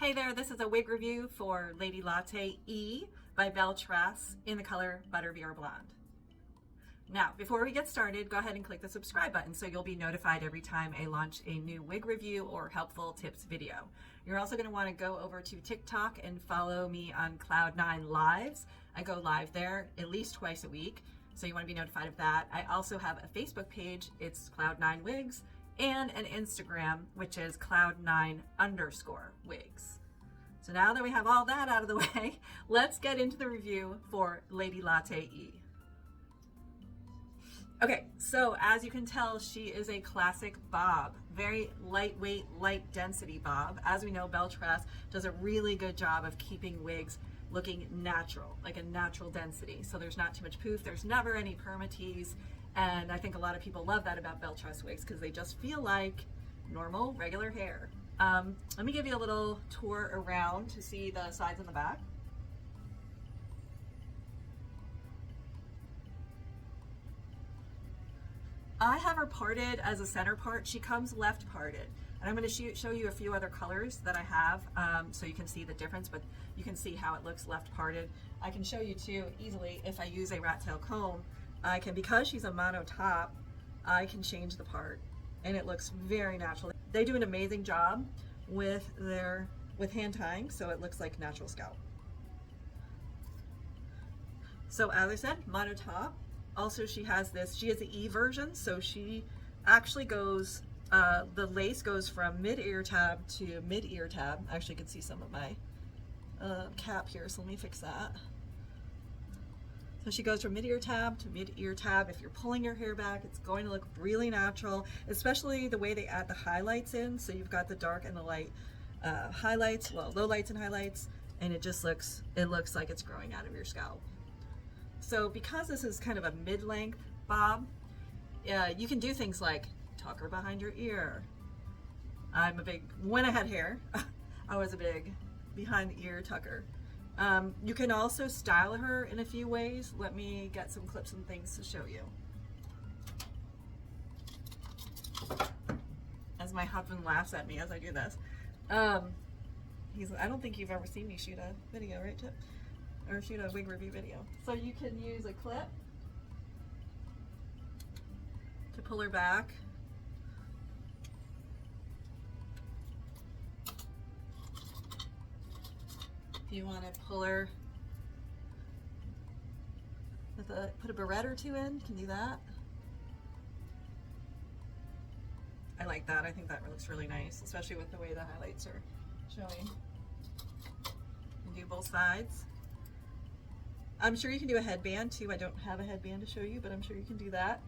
Hey there, this is a wig review for Lady Latte E by Belle Tress in the color Butterbeer Blonde. Now, before we get started, go ahead and click the subscribe button so you'll be notified every time I launch a new wig review or helpful tips video. You're also going to want to go over to TikTok and follow me on Cloud9 Lives. I go live there at least twice a week, so you want to be notified of that. I also have a Facebook page, it's Cloud9 Wigs, and an Instagram, which is Cloud9_Wigs. So now that we have all that out of the way, let's get into the review for Lady Latte E. Okay, so as you can tell, she is a classic bob, very lightweight, light density bob. As we know, Belle Tress does a really good job of keeping wigs looking natural, like a natural density. So there's not too much poof, there's never any permatease, and I think a lot of people love that about Belle Tress wigs because they just feel like normal, regular hair. Let me give you a little tour around to see the sides and the back. I have her parted as a center part. She comes left parted. And I'm going to show you a few other colors that I have so you can see the difference, but you can see how it looks left parted. I can show you too easily if I use a rat tail comb. I can, because she's a mono top, I can change the part and it looks very natural. They do an amazing job with hand tying, so it looks like natural scalp. So as I said, mono top. Also, she has the E version, so she actually goes, the lace goes from mid-ear tab to mid-ear tab. Actually, you can see some of my cap here, so let me fix that. So she goes from mid-ear tab to mid-ear tab. If you're pulling your hair back, it's going to look really natural, especially the way they add the highlights in. So you've got the dark and the light highlights, well, low lights and highlights, and it looks like it's growing out of your scalp. So because this is kind of a mid-length bob, you can do things like tuck her behind your ear. When I had hair, I was a big behind the ear tucker. You can also style her in a few ways. Let me get some clips and things to show you. As my husband laughs at me as I do this. I don't think you've ever seen me shoot a video, right, Chip? Or shoot a wig review video. So you can use a clip to pull her back. If you want to pull her with put a barrette or two in, you can do that. I like that. I think that looks really nice, especially with the way the highlights are showing. You can do both sides. I'm sure you can do a headband too. I don't have a headband to show you, but I'm sure you can do that.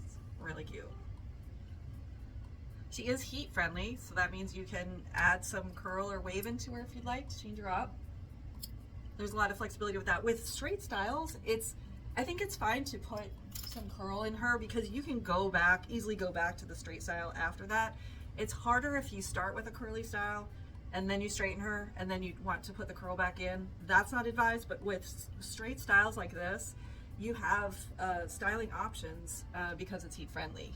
It's really cute. She is heat friendly, so that means you can add some curl or wave into her if you'd like to change her up. There's a lot of flexibility with that. With straight styles, I think it's fine to put some curl in her because you can easily go back to the straight style after that. It's harder if you start with a curly style and then you straighten her and then you want to put the curl back in. That's not advised, but with straight styles like this, you have styling options because it's heat friendly.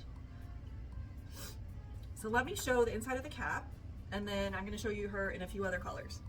So let me show the inside of the cap, and then I'm going to show you her in a few other colors.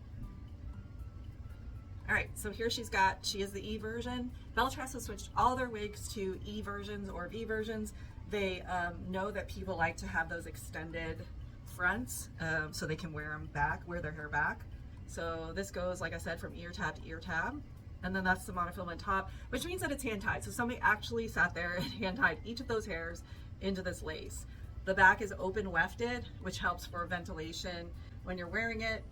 All right, so here she is the E version. Belle Tress has switched all their wigs to E versions or V versions. They know that people like to have those extended fronts so they can wear their hair back. So this goes, like I said, from ear tab to ear tab. And then that's the monofilament top, which means that it's hand tied. So somebody actually sat there and hand tied each of those hairs into this lace. The back is open wefted, which helps for ventilation when you're wearing it.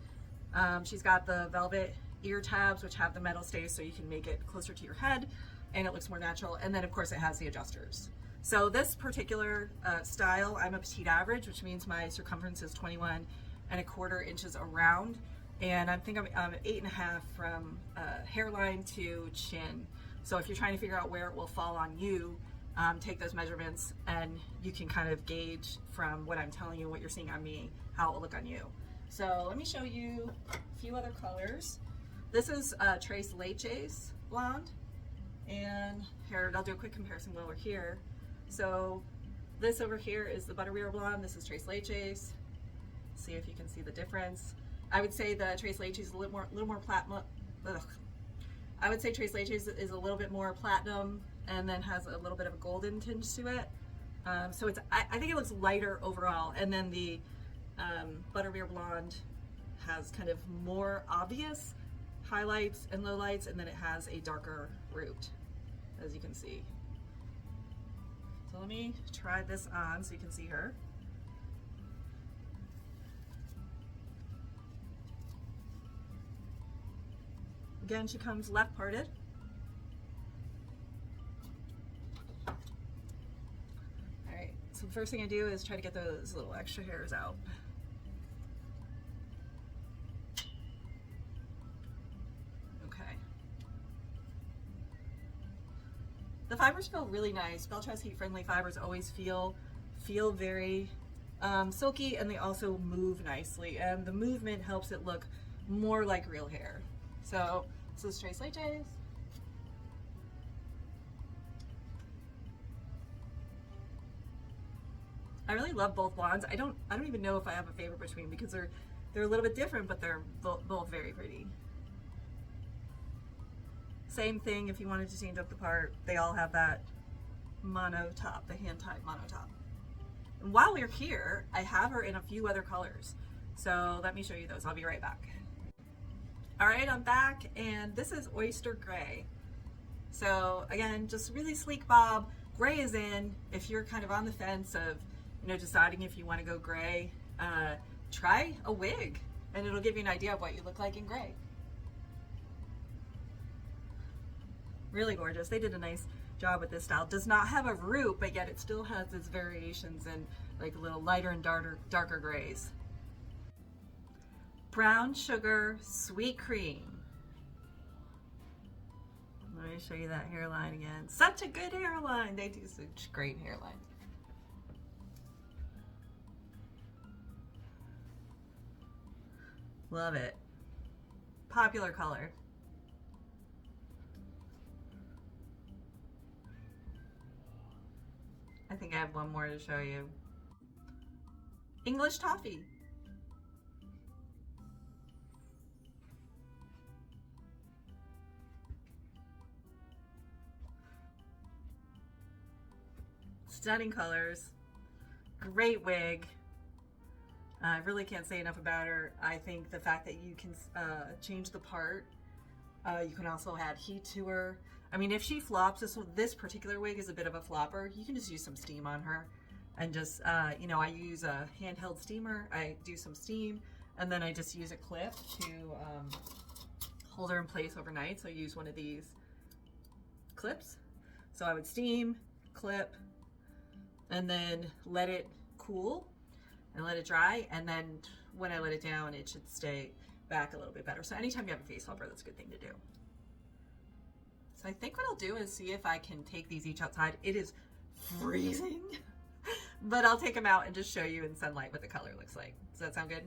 She's got the velvet ear tabs, which have the metal stays so you can make it closer to your head and it looks more natural. And then of course it has the adjusters. So this particular style, I'm a petite average, which means my circumference is 21¼ inches around. And I think I'm 8.5 from hairline to chin. So if you're trying to figure out where it will fall on you, take those measurements and you can kind of gauge from what I'm telling you, what you're seeing on me, how it will look on you. So let me show you a few other colors. This is Trace Leches Blonde, and here, I'll do a quick comparison while we're here. So This over here is the Butterbeer Blonde. This is Tres Leches. See if you can see the difference. I would say the Tres Leches is a little more platinum. I would say Tres Leches is a little bit more platinum and then has a little bit of a golden tinge to it. So it's, I think it looks lighter overall. And then the Butterbeer Blonde has kind of more obvious highlights and lowlights, and then it has a darker root, as you can see. So let me try this on so you can see her. Again, she comes left parted. All right, so the first thing I do is try to get those little extra hairs out. Okay. The fibers feel really nice. Belle Tress heat-friendly fibers always feel very silky, and they also move nicely, and the movement helps it look more like real hair. So this is Tres Leches. I really love both blondes. I don't even know if I have a favorite between, because they're a little bit different, but they're both very pretty. Same thing if you wanted to change up the part. They all have that mono top, the hand-tied mono top. And while we're here, I have her in a few other colors. So let me show you those. I'll be right back. All right, I'm back, and this is Oyster Gray. So again, just really sleek bob. Gray is in. If you're kind of on the fence of, deciding if you want to go gray, try a wig, and it'll give you an idea of what you look like in gray. Really gorgeous. They did a nice job with this style. Does not have a root, but yet it still has its variations in like a little lighter and darker grays. BrownSugar SweetCream. Let me show you that hairline again. Such a good hairline. They do such great hairlines. Love it. Popular color. I think I have one more to show you. English Toffee. Stunning colors, great wig. I really can't say enough about her. I think the fact that you can change the part, you can also add heat to her. I mean, if she flops, this particular wig is a bit of a flopper, you can just use some steam on her. And just, I use a handheld steamer. I do some steam, and then I just use a clip to hold her in place overnight. So I use one of these clips. So I would steam, clip, and then let it cool and let it dry, and then when I let it down, it should stay back a little bit better. So anytime you have a face flopper, that's a good thing to do. So I think what I'll do is see if I can take these each outside. It is freezing, but I'll take them out and just show you in sunlight what the color looks like. Does that sound good?